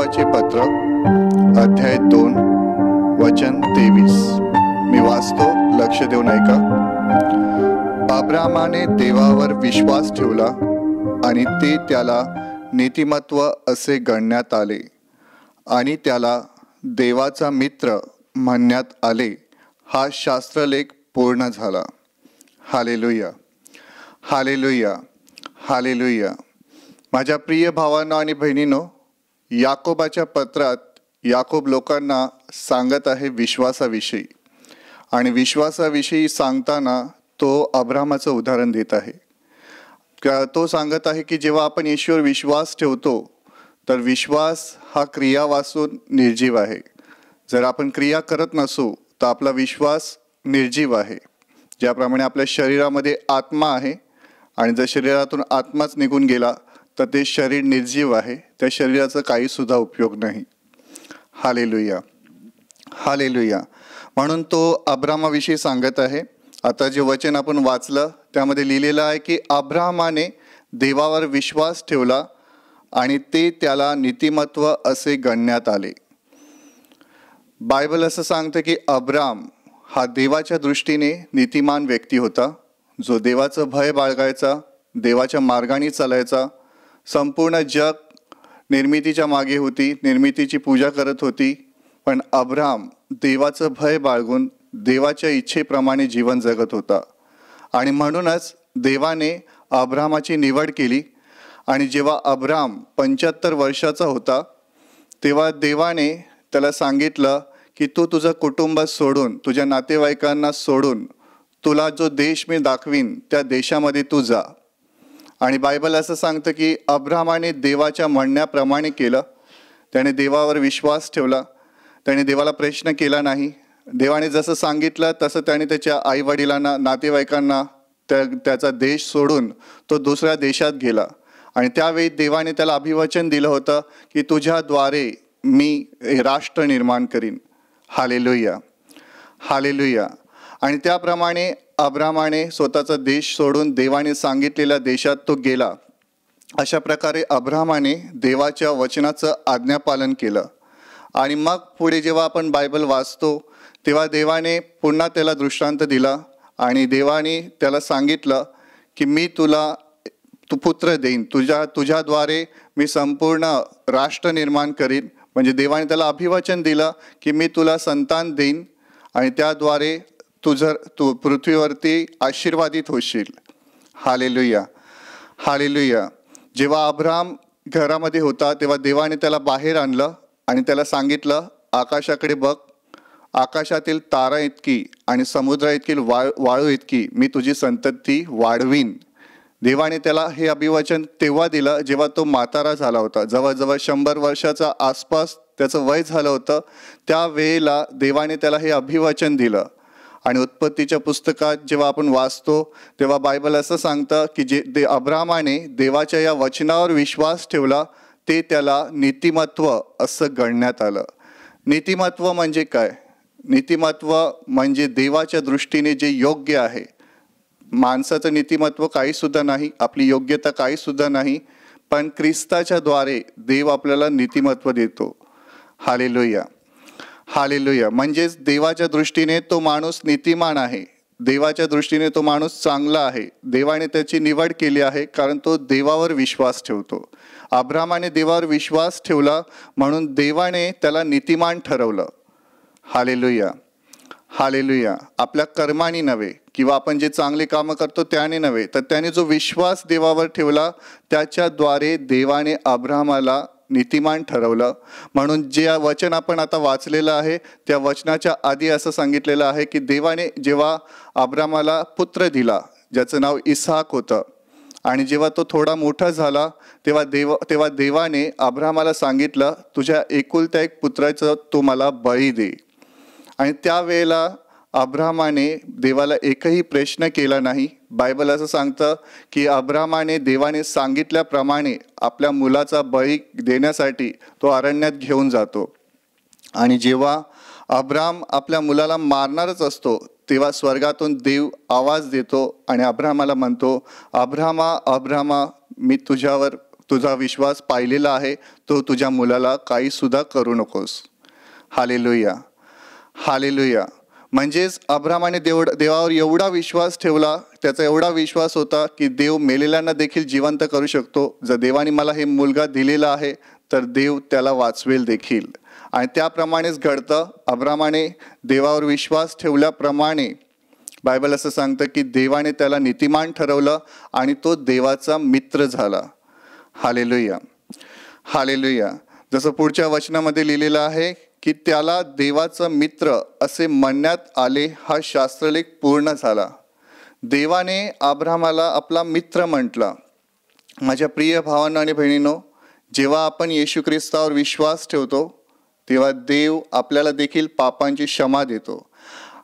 याकोबाचे पत्र अध्याय 2 वचन 23. मी वाचतो, लक्ष देऊन ऐका. अब्रामाने देवावर विश्वास ठेवला आणि ते त्याला नीतिमत्व असे गणण्यात आले आणि त्याला देवाचा मित्र म्हणण्यात आले. हा शास्त्रलेख पूर्ण झाला. Hallelujah, hallelujah, hallelujah. माझ्या प्रिय भावांनो आणि बहिणींनो, याकोबाच्या पत्रात याकोब लोकांना सांगत आहे विश्वासाविषयी, आणि विश्वासाविषयी सांगताना तो अब्रामाचं उदाहरण देत आहे. तो सांगत आहे की जेव्हा आपण ईश्वर विश्वास ठेवतो तर विश्वास हा क्रिया वाचून निर्जीव आहे. जर आपण क्रिया करत नसू तर आपला विश्वास निर्जीव आहे. ज्याप्रमाणे आपल्या शरीरामध्ये आत्मा आहे आणि जर शरीरातून आत्माच निघून गेला तर ते शरीर निर्जीव आहे, त्या शरीराचा काही सुद्धा उपयोग नाही. Hallelujah, hallelujah. म्हणून तो अब्रामाविषयी सांगत आहे. आता जे वचन आपण वाचलं त्यामध्ये लिहिलेलं आहे की अब्रामाने देवावर विश्वास ठेवला आणि ते त्याला नीतिमत्व असे गणण्यात आले. बायबल असं सांगतं की अब्राम हा देवाच्या दृष्टीने नीतिमान व्यक्ती होता, जो देवाचं भय बाळगायचा, देवाच्या मार्गाने चालायचा. संपूर्ण जग निर्मितीच्या मागे होती, निर्मितीची पूजा करत होती, पण अब्राम देवाचं भय बाळगून देवाच्या इच्छेप्रमाणे जीवन जगत होता. आणि म्हणूनच देवाने अब्रामाची निवड केली. आणि जेव्हा अब्राम 75 वर्षाचा होता तेव्हा देवाने त्याला सांगितलं की तू तुझं कुटुंब सोडून, तुझ्या नातेवाईकांना सोडून, तुला जो देश मी दाखवीन त्या देशामध्ये तू जा. आणि बायबल असं सांगतं की अब्रामाने देवाच्या म्हणण्याप्रमाणे केलं. त्याने देवावर विश्वास ठेवला, त्याने देवाला प्रश्न केला नाही. देवाने जसं सांगितलं तसं त्याने त्याच्या आईवडिलांना, नातेवाईकांना त्याचा देश सोडून तो दुसऱ्या देशात गेला. आणि त्यावेळी देवाने त्याला अभिवचन दिलं होतं की तुझ्याद्वारे मी राष्ट्र निर्माण करीन. Hallelujah, hallelujah. आणि त्याप्रमाणे अब्रामाने स्वतःचा देश सोडून देवाने सांगितलेल्या देशात तो गेला. अशा प्रकारे अब्रामाने देवाच्या वचनाचं आज्ञापालन केलं. आणि मग पुढे जेव्हा आपण बायबल वाचतो तेव्हा देवाने पुन्हा त्याला दृष्टांत दिला आणि देवाने त्याला सांगितलं की मी तुला पुत्र देईन, तुझ्याद्वारे मी संपूर्ण राष्ट्र निर्माण करीन. म्हणजे देवाने त्याला अभिवचन दिलं की मी तुला संतान देईन आणि त्याद्वारे तू पृथ्वीवरती आशीर्वादित होशील. Hallelujah, hallelujah. जेव्हा अब्राम घरामध्ये होता तेव्हा देवाने त्याला बाहेर आणलं आणि त्याला सांगितलं, आकाशाकडे बघ, आकाशातील तारा इतकी आणि समुद्रा इतकी वाळू इतकी मी तुझी संतती वाढवीन. देवाने त्याला हे अभिवचन तेव्हा दिलं जेव्हा तो म्हातारा झाला होता. जवळजवळ 100 वर्षाचा आसपास त्याचं वय झालं होतं. त्यावेळेला देवाने त्याला हे अभिवचन दिलं. आणि उत्पत्तीच्या पुस्तकात जेव्हा आपण वाचतो तेव्हा बायबल असं सांगतं की अब्रामाने देवाच्या या वचनावर विश्वास ठेवला, ते त्याला नीतिमत्व असं गणण्यात आलं. नीतिमत्व म्हणजे काय? नीतिमत्व म्हणजे देवाच्या दृष्टीने जे योग्य आहे. माणसाचं नीतिमत्व काहीसुद्धा नाही, आपली योग्यता काहीसुद्धा नाही, पण ख्रिस्ताच्या द्वारे देव आपल्याला नीतिमत्व देतो. Hallelujah, hallelujah. म्हणजेच देवाच्या दृष्टीने तो माणूस नीतिमान आहे, देवाच्या दृष्टीने तो माणूस चांगला आहे. देवाने त्याची निवड केली आहे कारण तो देवावर विश्वास ठेवतो. अब्रामाने देवावर विश्वास ठेवला म्हणून देवाने त्याला नीतिमान ठरवलं. Hallelujah, hallelujah. आपल्या कर्मानी नव्हे किंवा आपण जे चांगले कामं करतो त्याने नव्हे, तर त्याने जो विश्वास देवावर ठेवला त्याच्याद्वारे देवाने अब्रामाला नीतिमान ठरवलं. म्हणून जे वचन आपण आता वाचलेलं आहे त्या वचनाच्या आधी असं सांगितलेलं आहे की देवाने जेव्हा अब्रामाला पुत्र दिला ज्याचं नाव इसहाक होतं, आणि जेव्हा तो थोडा मोठा झाला तेव्हा देवाने अब्रामाला सांगितलं तुझ्या एकुलत्या एक पुत्राचं तू मला बळी दे. आणि त्यावेळेला अब्रामाने देवाला एकही प्रश्न केला नाही. बायबल असं सांगतं की अब्रामाने देवाने सांगितल्याप्रमाणे आपल्या मुलाचा बळी देण्यासाठी तो अरण्यात घेऊन जातो. आणि जेव्हा अब्राम आपल्या मुलाला मारणारच असतो तेव्हा स्वर्गातून देव आवाज देतो आणि अब्रामाला म्हणतो, अब्रामा, अब्रामा, मी तुझ्यावर तुझा विश्वास पाहिलेला आहे, तो तुझ्या मुलाला काही सुद्धा करू नकोस. Hallelujah, hallelujah. म्हणजेच अब्रामाने देवावर एवढा विश्वास ठेवला, त्याचा एवढा विश्वास होता की देव मेलेल्यांना देखील जिवंत करू शकतो. जर देवाने मला हे मुलगा दिलेला आहे तर देव त्याला वाचवेल देखील. आणि त्याप्रमाणेच घडतं. अब्रामाने देवावर विश्वास ठेवल्याप्रमाणे बायबल असं सांगतं की देवाने त्याला नीतिमान ठरवलं आणि तो देवाचा मित्र झाला. Hallelujah, hallelujah. जसं पुढच्या वचनामध्ये लिहिलेलं आहे की त्याला देवाचा मित्र असे म्हणण्यात आले, हा शास्त्रलेख पूर्ण झाला. देवाने अब्रामाला आपला मित्र म्हटला. माझ्या प्रिय भावांनो आणि बहिणींनो, जेव्हा आपण येशू ख्रिस्तावर विश्वास ठेवतो तेव्हा देव आपल्याला देखील पापांची क्षमा देतो.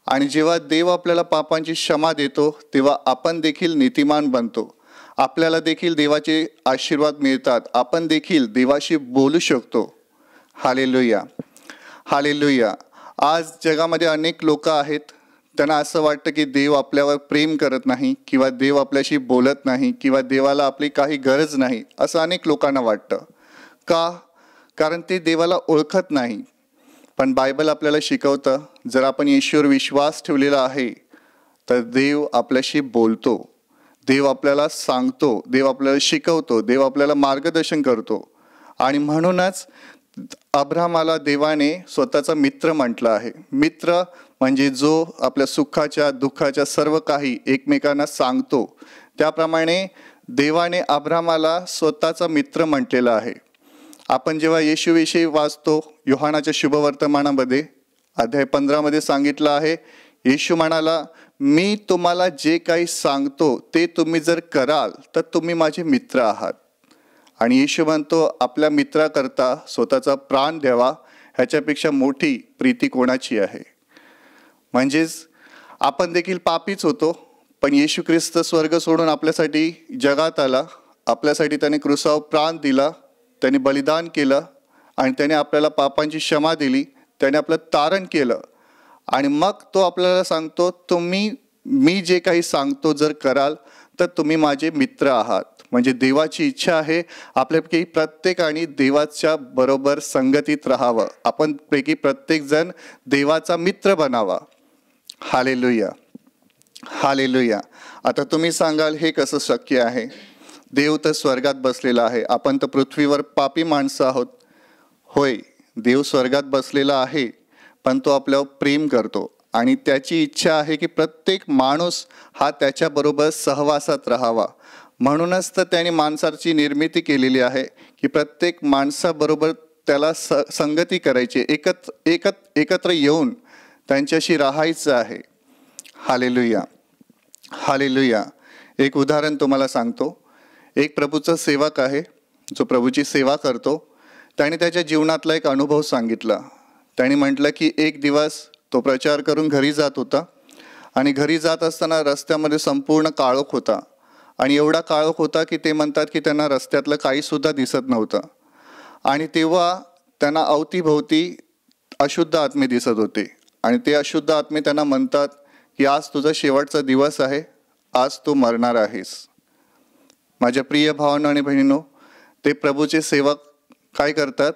आणि जेव्हा देव आपल्याला पापांची क्षमा देतो तेव्हा आपण देखील नीतिमान बनतो. आपल्याला देखील देवाचे आशीर्वाद मिळतात. आपण देखील देवाशी बोलू शकतो. Hallelujah, hallelujah. आज जगामध्ये अनेक लोक आहेत, त्यांना असं वाटतं की देव आपल्यावर प्रेम करत नाही किंवा देव आपल्याशी बोलत नाही किंवा देवाला आपली काही गरज नाही, असं अनेक लोकांना वाटतं. का? कारण ते देवाला ओळखत नाही. पण बायबल आपल्याला शिकवतं, जर आपण येशूवर विश्वास ठेवलेला आहे तर देव आपल्याशी बोलतो, देव आपल्याला सांगतो, देव आपल्याला शिकवतो, देव आपल्याला मार्गदर्शन करतो. आणि म्हणूनच अब्रामाला देवाने स्वतःचा मित्र म्हटलं आहे. मित्र म्हणजे जो आपल्या सुखाच्या दुःखाच्या सर्व काही एकमेकांना सांगतो. त्याप्रमाणे देवाने अब्रामाला स्वतःचा मित्र म्हटलेला आहे. आपण जेव्हा येशूविषयी वाचतो, योहानाच्या शुभवर्तमानामध्ये अध्याय 15 सांगितलं आहे, येशू म्हणाला, मी तुम्हाला जे काही सांगतो ते तुम्ही जर कराल तर तुम्ही माझे मित्र आहात. आणि येशू म्हणतो, आपल्या मित्राकरता स्वतःचा प्राण द्यावा, ह्याच्यापेक्षा मोठी प्रीती कोणाची आहे. म्हणजेच आपण देखील पापीच होतो, पण येशू ख्रिस्त स्वर्ग सोडून आपल्यासाठी जगात आला. आपल्यासाठी त्याने क्रुसावर प्राण दिला, त्याने बलिदान केलं आणि त्याने आपल्याला पापांची क्षमा दिली, त्याने आपलं तारण केलं. आणि मग तो आपल्याला सांगतो, मी जे काही सांगतो जर कराल तर तुम्ही माझे मित्र आहात. म्हणजे देवाची इच्छा आहे आपल्यापैकी प्रत्येकाने देवाच्या बरोबर संगतीत राहावं. आपण पैकी प्रत्येक जण देवाचा मित्र बनावा. Hallelujah, hallelujah. आता तुम्ही सांगाल, हे कसं शक्य आहे? देव तर स्वर्गात बसलेला आहे, आपण तर पृथ्वीवर पापी माणसं आहोत. होय, देव स्वर्गात बसलेला आहे, पण तो आपल्यावर प्रेम करतो आणि त्याची इच्छा आहे की प्रत्येक माणूस हा त्याच्याबरोबर सहवासात राहावा. म्हणूनच तर त्याने माणसाची निर्मिती केलेली आहे की प्रत्येक माणसाबरोबर त्याला संगती करायची, एकत्र येऊन त्यांच्याशी राहायचं आहे. Hallelujah, hallelujah. एक उदाहरण तुम्हाला सांगतो. एक प्रभूचा सेवक आहे जो प्रभूची सेवा करतो. त्याने त्याच्या जीवनातला एक अनुभव सांगितला. त्याने म्हटलं की एक दिवस तो प्रचार करून घरी जात होता आणि घरी जात असताना रस्त्यामध्ये संपूर्ण काळोख होता. आणि एवढा काळोख होता की ते म्हणतात की त्यांना रस्त्यातलं काहीसुद्धा दिसत नव्हतं. आणि तेव्हा त्यांना अवतीभोवती अशुद्ध आत्मे दिसत होते. आणि ते अशुद्ध आत्मे त्यांना म्हणतात की आज तुझा शेवटचा दिवस आहे, आज तू मरणार आहेस. माझ्या प्रिय भावांनो आणि बहिणींनो, ते प्रभूचे सेवक काय करतात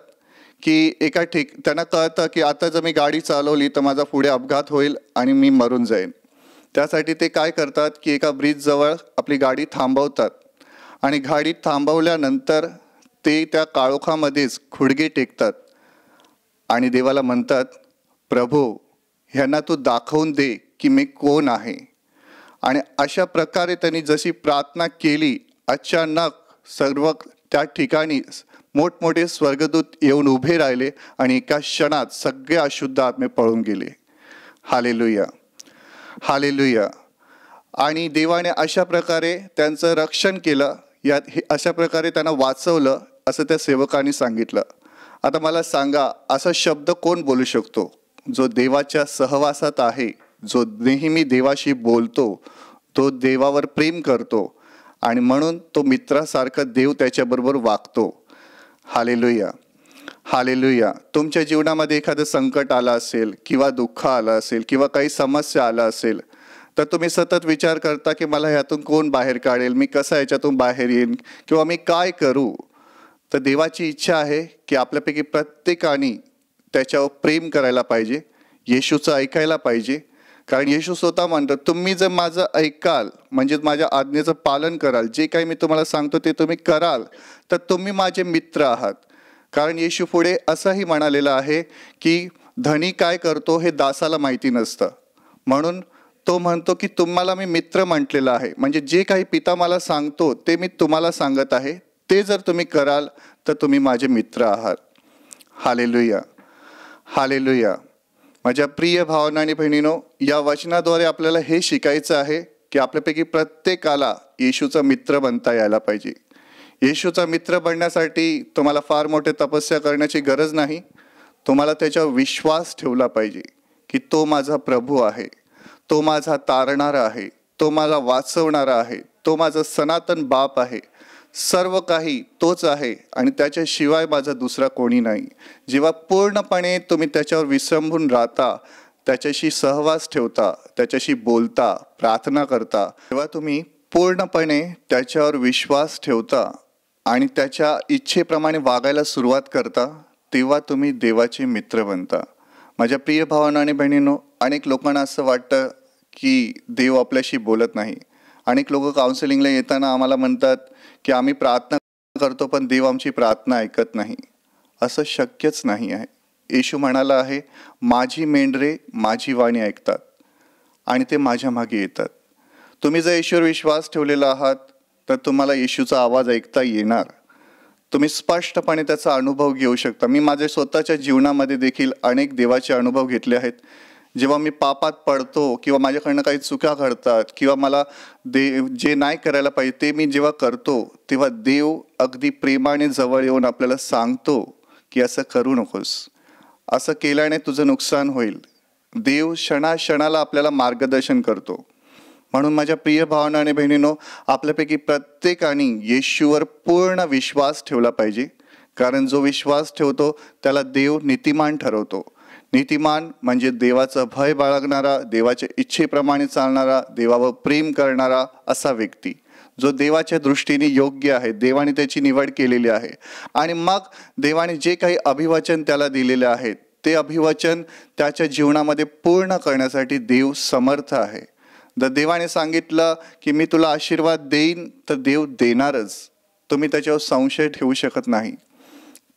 की त्यांना कळतं की आता जर मी गाडी चालवली तर माझा पुढे अपघात होईल आणि मी मरून जाईन. त्यासाठी ते काय करतात की एका ब्रिजजवळ आपली गाडी थांबवतात. आणि गाडी थांबवल्यानंतर ते त्या काळोखामध्येच खुडगे टेकतात आणि देवाला म्हणतात, प्रभू, ह्यांना तू दाखवून दे की मी कोण आहे. आणि अशा प्रकारे त्यांनी जशी प्रार्थना केली, अचानक सर्व त्या ठिकाणी मोठमोठे स्वर्गदूत येऊन उभे राहिले आणि एका क्षणात सगळे अशुद्ध आत्मे पळून गेले. Hallelujah, hallelujah. आणि देवाने अशा प्रकारे त्यांचं रक्षण केलं, अशा प्रकारे त्यांना वाचवलं, असं त्या सेवकांनी सांगितलं. आता मला सांगा, असा शब्द कोण बोलू शकतो जो देवाच्या सहवासात आहे, जो नेहमी देवाशी बोलतो, तो देवावर प्रेम करतो आणि म्हणून तो मित्रासारखा देव त्याच्याबरोबर वागतो. Hallelujah, hallelujah. तुमच्या जीवनामध्ये एखादं संकट आलं असेल किंवा दुःख आलं असेल किंवा काही समस्या आला असेल तर तुम्ही सतत विचार करता की मला ह्यातून कोण बाहेर काढेल, मी कसं ह्याच्यातून बाहेर येईन किंवा मी काय करू. तर देवाची इच्छा आहे की आपल्यापैकी प्रत्येकाने त्याच्यावर प्रेम करायला पाहिजे, येशूचं ऐकायला पाहिजे. कारण येशू स्वतः म्हणतात, तुम्ही जर माझं ऐकाल म्हणजे माझ्या आज्ञेचं पालन कराल, जे काही मी तुम्हाला सांगतो ते तुम्ही कराल, तर तुम्ही माझे मित्र आहात. कारण येशू पुढे असंही म्हणालेलं आहे की धनी काय करतो हे दासाला माहिती नसतं, म्हणून तो म्हणतो की तुम्हाला मी मित्र म्हटलेलं आहे. म्हणजे जे काही पिता मला सांगतो ते मी तुम्हाला सांगत आहे, ते जर तुम्ही कराल तर तुम्ही माझे मित्र आहात. Hallelujah, hallelujah. माझ्या प्रिय भावना आणि बहिणीनो, या वचनाद्वारे आपल्याला हे शिकायचं आहे की आपल्यापैकी प्रत्येकाला येशूचा मित्र बनता यायला पाहिजे. येशूचा मित्र बनण्यासाठी तुम्हाला फार मोठे तपस्या करण्याची गरज नाही. तुम्हाला त्याच्यावर विश्वास ठेवला पाहिजे की तो माझा प्रभू आहे, तो माझा तारणारा आहे, तो मला वाचवणारा आहे, तो माझा सनातन बाप आहे. सर्व काही तोच आहे आणि त्याच्याशिवाय माझा दुसरा कोणी नाही. जेव्हा पूर्णपणे तुम्ही त्याच्यावर विसंबून राहता, त्याच्याशी सहवास ठेवता, त्याच्याशी बोलता, प्रार्थना करता, तेव्हा तुम्ही पूर्णपणे त्याच्यावर विश्वास ठेवता आणि त्याच्या इच्छेप्रमाणे वागायला सुरुवात करता, तेव्हा तुम्ही देवाचे मित्र बनता. माझ्या प्रिय भावांनो आणि बहिणींनो, अनेक लोकांना असं वाटतं की देव आपल्याशी बोलत नाही. अनेक लोक काउन्सिलिंगला येताना आम्हाला म्हणतात की आम्ही प्रार्थना करतो पण देव आमची प्रार्थना ऐकत नाही. असं शक्यच नाही आहे. येशू म्हणाला आहे, माझी मेंढरे माझी वाणी ऐकतात आणि ते माझ्या मागे येतात. तुम्ही जर येशूवर विश्वास ठेवलेला आहात तर तुम्हाला येशूचा आवाज ऐकता येणार. तुम्ही स्पष्टपणे त्याचा अनुभव घेऊ शकता. मी माझ्या स्वतःच्या जीवनामध्ये देखील अनेक देवाचे अनुभव घेतले आहेत. जेव्हा मी पापात पडतो किंवा माझ्याकडनं काही चुका घडतात किंवा मला जे नाही करायला पाहिजे ते मी जेव्हा करतो, तेव्हा देव अगदी प्रेमाने जवळ येऊन आपल्याला सांगतो की असं करू नकोस, असं केल्याने तुझं नुकसान होईल. देव क्षणाक्षणाला आपल्याला मार्गदर्शन करतो. म्हणून माझ्या प्रिय भावना आणि बहिणींनो, आपल्यापैकी प्रत्येकाने येशूवर पूर्ण विश्वास ठेवला पाहिजे. कारण जो विश्वास ठेवतो त्याला देव नीतिमान ठरवतो. नीतिमान म्हणजे देवाचं भय बाळगणारा, देवाच्या इच्छेप्रमाणे चालणारा, देवावर प्रेम करणारा असा व्यक्ती, जो देवाच्या दृष्टीने योग्य आहे, देवाने त्याची निवड केलेली आहे. आणि मग देवाने जे काही अभिवचन त्याला दिलेले आहेत ते अभिवचन त्याच्या जीवनामध्ये पूर्ण करण्यासाठी देव समर्थ आहे. जर देवाने सांगितलं की मी तुला आशीर्वाद देईन तर देव देणारच. तुम्ही त्याच्यावर संशय ठेवू शकत नाही.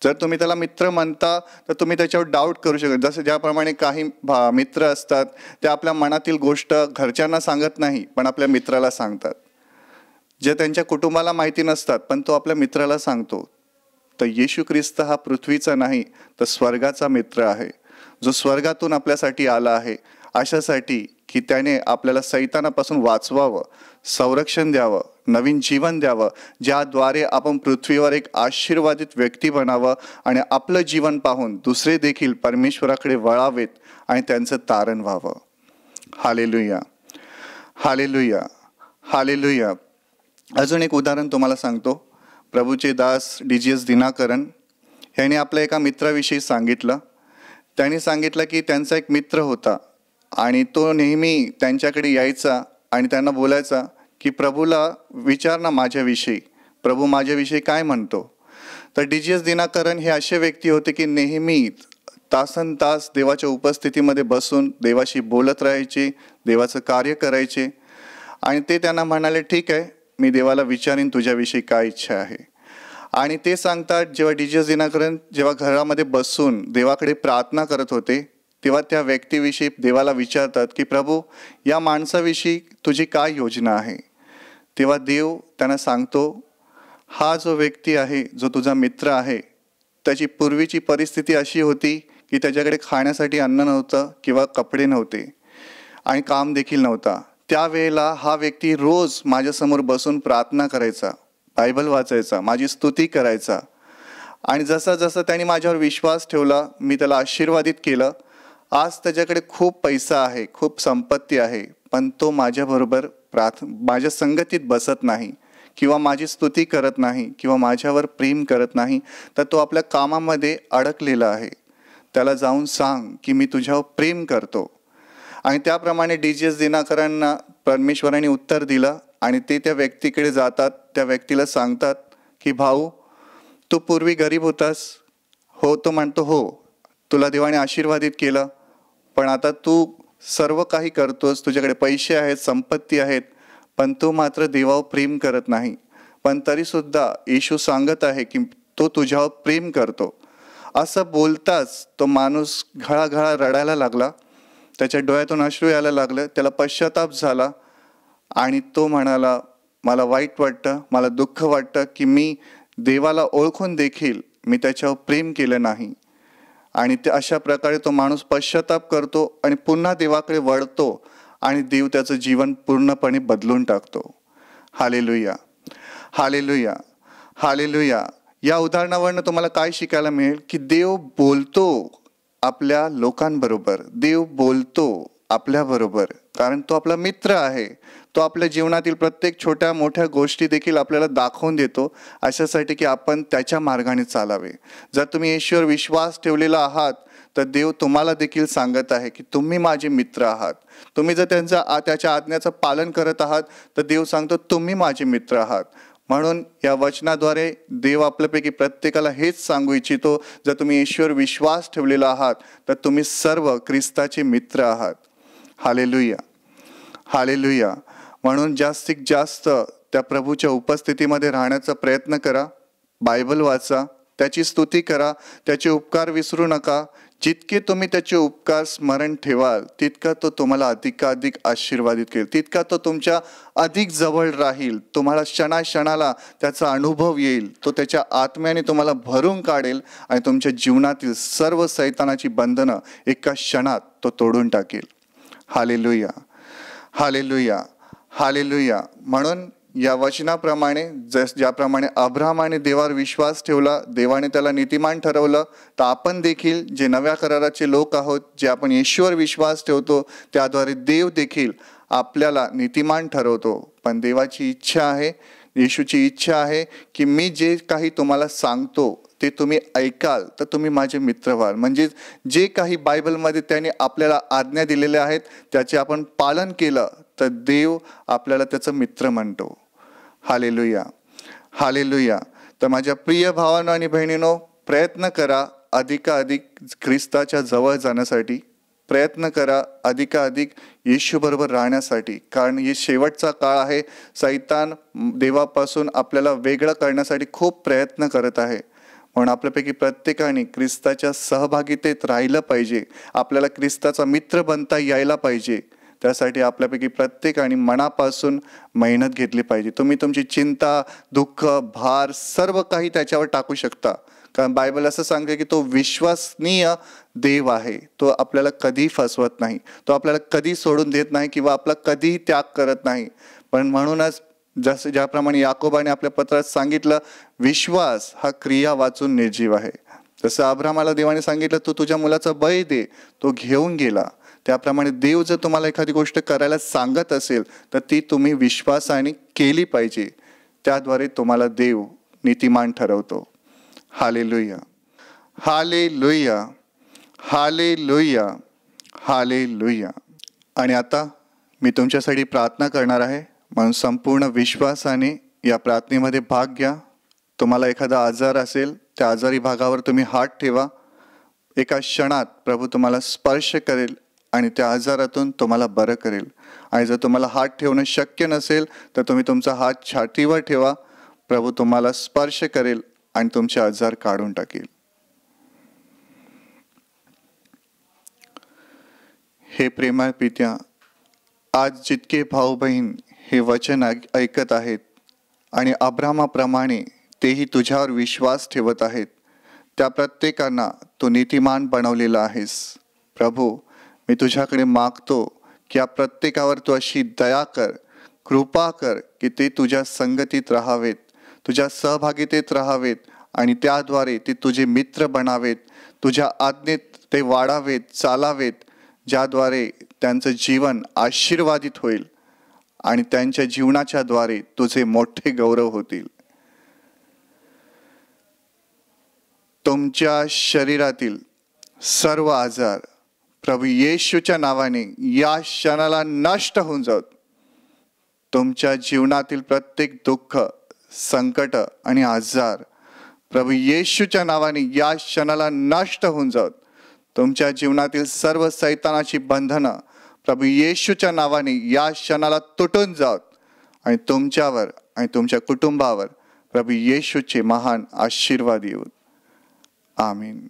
जर तुम्ही त्याला मित्र म्हणता तर तुम्ही त्याच्यावर डाऊट करू शकता. जसं ज्याप्रमाणे काही मित्र असतात ते आपल्या मनातील गोष्ट घरच्यांना सांगत नाही पण आपल्या मित्राला सांगतात. जे त्यांच्या कुटुंबाला माहिती नसतात पण तो आपल्या मित्राला सांगतो. तर येशू ख्रिस्त हा पृथ्वीचा नाही तर स्वर्गाचा मित्र आहे, जो स्वर्गातून आपल्यासाठी आला आहे अशासाठी की त्याने आपल्याला सैतानापासून वाचवावं, संरक्षण द्यावं, नवीन जीवन द्यावं, ज्याद्वारे आपण पृथ्वीवर एक आशीर्वादित व्यक्ती बनावं आणि आपलं जीवन पाहून दुसरे देखील परमेश्वराकडे वळावेत आणि त्यांचं तारण व्हावं. Hallelujah, hallelujah, hallelujah. अजून एक उदाहरण तुम्हाला सांगतो. प्रभूचे दास DGS दिनाकरन ह्याने आपल्या एका मित्राविषयी सांगितलं. त्यांनी सांगितलं की त्यांचा एक मित्र होता आणि तो नेहमी त्यांच्याकडे यायचा आणि त्यांना बोलायचा की प्रभूला विचार ना माझ्याविषयी, प्रभू माझ्याविषयी काय म्हणतो. तर DGS दिनाकरन हे असे व्यक्ती होते की नेहमी तासन तास देवाच्या उपस्थितीमध्ये बसून देवाशी बोलत राहायचे, देवाचं कार्य करायचे. आणि ते त्यांना म्हणाले, ठीक आहे, मी देवाला विचारीन तुझ्याविषयी काय इच्छा आहे. आणि ते सांगतात, जेव्हा DGS दिनाकरन जेव्हा घरामध्ये बसून देवाकडे प्रार्थना करत होते तेव्हा त्या व्यक्तीविषयी देवाला विचारतात की प्रभू या माणसाविषयी तुझी काय योजना आहे. तेव्हा देव त्यांना सांगतो, हा जो व्यक्ती आहे, जो तुझा मित्र आहे, त्याची पूर्वीची परिस्थिती अशी होती की त्याच्याकडे खाण्यासाठी अन्न नव्हतं किंवा कपडे नव्हते आणि काम देखील नव्हता. त्यावेळेला हा व्यक्ती रोज माझ्यासमोर बसून प्रार्थना करायचा, बायबल वाचायचा, माझी स्तुती करायचा. आणि जसा जसा त्याने माझ्यावर विश्वास ठेवला मी त्याला आशीर्वादित केलं. आज त्याच्याकडे खूप पैसा आहे, खूप संपत्ती आहे, पण तो माझ्याबरोबर माझ्या संगतीत बसत नाही किंवा माझी स्तुती करत नाही किंवा माझ्यावर प्रेम करत नाही. तर तो आपल्या कामामध्ये अडकलेला आहे. त्याला जाऊन सांग की मी तुझ्यावर प्रेम करतो. आणि त्याप्रमाणे DGS दिनाकरांना परमेश्वराने उत्तर दिलं आणि ते त्या व्यक्तीकडे जातात. त्या व्यक्तीला सांगतात की भाऊ, तू पूर्वी गरीब होतास, हो तो म्हणतो हो, तुला देवाने आशीर्वादित केलं, पण आता तू सर्व काही करतोस, तुझ्याकडे पैसे आहेत, संपत्ती आहेत, पण तू मात्र देवावर प्रेम करत नाही. पण तरीसुद्धा येशू सांगत आहे की तो तुझ्यावर प्रेम करतो. असं बोलताच तो माणूस घळाघळा रडायला लागला, त्याच्या डोळ्यातून अश्रू यायला लागलं, त्याला पश्चाताप झाला आणि तो म्हणाला, मला वाईट वाटतं, मला दुःख वाटतं की मी देवाला ओळखून देखील मी त्याच्यावर प्रेम केलं नाही. आणि ते अशा प्रकारे तो माणूस पश्चाताप करतो आणि पुन्हा देवाकडे वळतो आणि देव त्याचं जीवन पूर्णपणे बदलून टाकतो. Hallelujah, hallelujah, hallelujah. या उदाहरणावरनं तुम्हाला काय शिकायला मिळेल की देव बोलतो आपल्या लोकांबरोबर, देव बोलतो आपल्याबरोबर, कारण तो आपला मित्र आहे. तो आपल्या जीवनातील प्रत्येक छोट्या मोठ्या गोष्टी देखील आपल्याला दाखवून देतो, अशासाठी की आपण त्याच्या मार्गाने चालावे. जर तुम्ही येशूवर विश्वास ठेवलेला आहात तर देव तुम्हाला देखील सांगत आहे की तुम्ही माझे मित्र आहात. तुम्ही जर त्याच्या आज्ञाचं पालन करत आहात तर देव सांगतो तुम्ही माझे मित्र आहात. म्हणून या वचनाद्वारे देव आपल्यापैकी प्रत्येकाला हेच सांगू इच्छितो, जर तुम्ही येशूवर विश्वास ठेवलेला आहात तर तुम्ही सर्व ख्रिस्ताचे मित्र आहात. Hallelujah, hallelujah. म्हणून जास्तीत जास्त त्या प्रभूच्या उपस्थितीमध्ये राहण्याचा प्रयत्न करा. बायबल वाचा, त्याची स्तुती करा, त्याचे उपकार विसरू नका. जितके तुम्ही त्याचे उपकार स्मरण ठेवाल तितका तो तुम्हाला अधिकाधिक आशीर्वादित करेल, तितका तो तुमच्या अधिक जवळ राहील. तुम्हाला क्षणाक्षणाला त्याचा अनुभव येईल. तो त्याच्या आत्म्याने तुम्हाला भरून काढेल आणि तुमच्या जीवनातील सर्व सैतानाची बंधनं एका क्षणात तो तोडून टाकेल. Hallelujah, hallelujah, hallelujah. म्हणून या वचनाप्रमाणे ज्याप्रमाणे अब्राहामाने देवावर विश्वास ठेवला, देवाने त्याला नीतिमान ठरवलं, तर आपण देखील जे नव्या कराराचे लोक आहोत, जे आपण येशूवर विश्वास ठेवतो, त्याद्वारे देव देखील आपल्याला नीतिमान ठरवतो. पण देवाची इच्छा आहे, येशूची इच्छा आहे की मी जे काही तुम्हाला सांगतो ते तुम्ही ऐकाल तर तुम्ही माझे मित्र व्हाल. म्हणजे जे काही बायबलमध्ये त्याने आपल्याला आज्ञा दिलेल्या आहेत त्याचे आपण पालन केलं तर देव आपल्याला त्याचं मित्र म्हणतो. Hallelujah, hallelujah. तर माझ्या प्रिय भावांनो आणि बहिणींनो, प्रयत्न करा अधिकाधिक ख्रिस्ताच्या जवळ जाण्यासाठी. प्रयत्न करा अधिकाधिक येशूबरोबर राहण्यासाठी, कारण हे शेवटचा काळ आहे. सैतान देवापासून आपल्याला वेगळं करण्यासाठी खूप प्रयत्न करत आहे. म्हणून आपल्यापैकी प्रत्येकाने ख्रिस्ताच्या सहभागितेत राहिलं पाहिजे. आपल्याला ख्रिस्ताचा मित्र बनता यायला पाहिजे. त्यासाठी आपल्यापैकी प्रत्येकाने मनापासून मेहनत घेतली पाहिजे. तुम्ही तुमची चिंता, दुःख, भार सर्व काही त्याच्यावर टाकू शकता, कारण बायबल असं सांगते की तो विश्वसनीय देव आहे. तो आपल्याला कधी फसवत नाही, तो आपल्याला कधी सोडून देत नाही किंवा आपला कधीही त्याग करत नाही. पण म्हणूनच ज्याप्रमाणे याकोबाने आपल्या पत्रात सांगितलं, विश्वास हा क्रिया वाचून निर्जीव आहे. जसं अब्राहामाला देवाने सांगितलं तू तुझ्या मुलाचा बळी दे, तो घेऊन गेला. त्याप्रमाणे देव जर तुम्हाला एखादी गोष्ट करायला सांगत असेल तर ती तुम्ही विश्वासाने केली पाहिजे. त्याद्वारे तुम्हाला देव नीतिमान ठरवतो. Hallelujah, hallelujah, hallelujah, hallelujah. आणि आता मी तुमच्यासाठी प्रार्थना करणार आहे, म्हणून संपूर्ण विश्वासाने या प्रार्थनेमध्ये भाग घ्या. तुम्हाला एखादा आजार असेल त्या आजारी भागावर तुम्ही हात ठेवा. एका क्षणात प्रभू तुम्हाला स्पर्श करेल आणि त्या आजारातून तुम्हाला बरं करेल. आणि जर तुम्हाला हात ठेवणं शक्य नसेल तर तुम्ही तुमचा हात छातीवर ठेवा. प्रभू तुम्हाला स्पर्श करेल आणि तुमचे आजार काढून टाकेल. हे प्रेमळ पित्या, आज जितके भाऊ बहीण हे वचन ऐकत आहेत आणि अब्राहामाप्रमाणे तेही तुझ्यावर विश्वास ठेवत आहेत, त्या प्रत्येकांना तू नीतिमान बनवलेला आहेस. प्रभू, मी तुझ्याकडे मागतो की या प्रत्येकावर तू अशी दया कर, कृपा कर की ते तुझ्या संगतीत राहावेत, तुझ्या सहभागितेत राहावेत आणि त्याद्वारे ते तुझे मित्र बनावेत. तुझ्या आज्ञेत ते वाढावेत, चालावेत, ज्याद्वारे त्यांचं जीवन आशीर्वादित होईल आणि त्यांच्या जीवनाच्या द्वारे तुझे मोठे गौरव होतील. तुमच्या शरीरातील सर्व आजार प्रभू येशूच्या नावाने या क्षणाला नष्ट होऊन जात. तुमच्या जीवनातील प्रत्येक दुःख, संकट आणि आजार प्रभू येशूच्या नावाने या क्षणाला नष्ट होऊन जात. तुमच्या जीवनातील सर्व सैतानाची बंधनं प्रभू येशूच्या नावाने या क्षणाला तुटून जात आणि तुमच्यावर आणि तुमच्या कुटुंबावर प्रभू येशूचे महान आशीर्वाद येऊत. आमीन.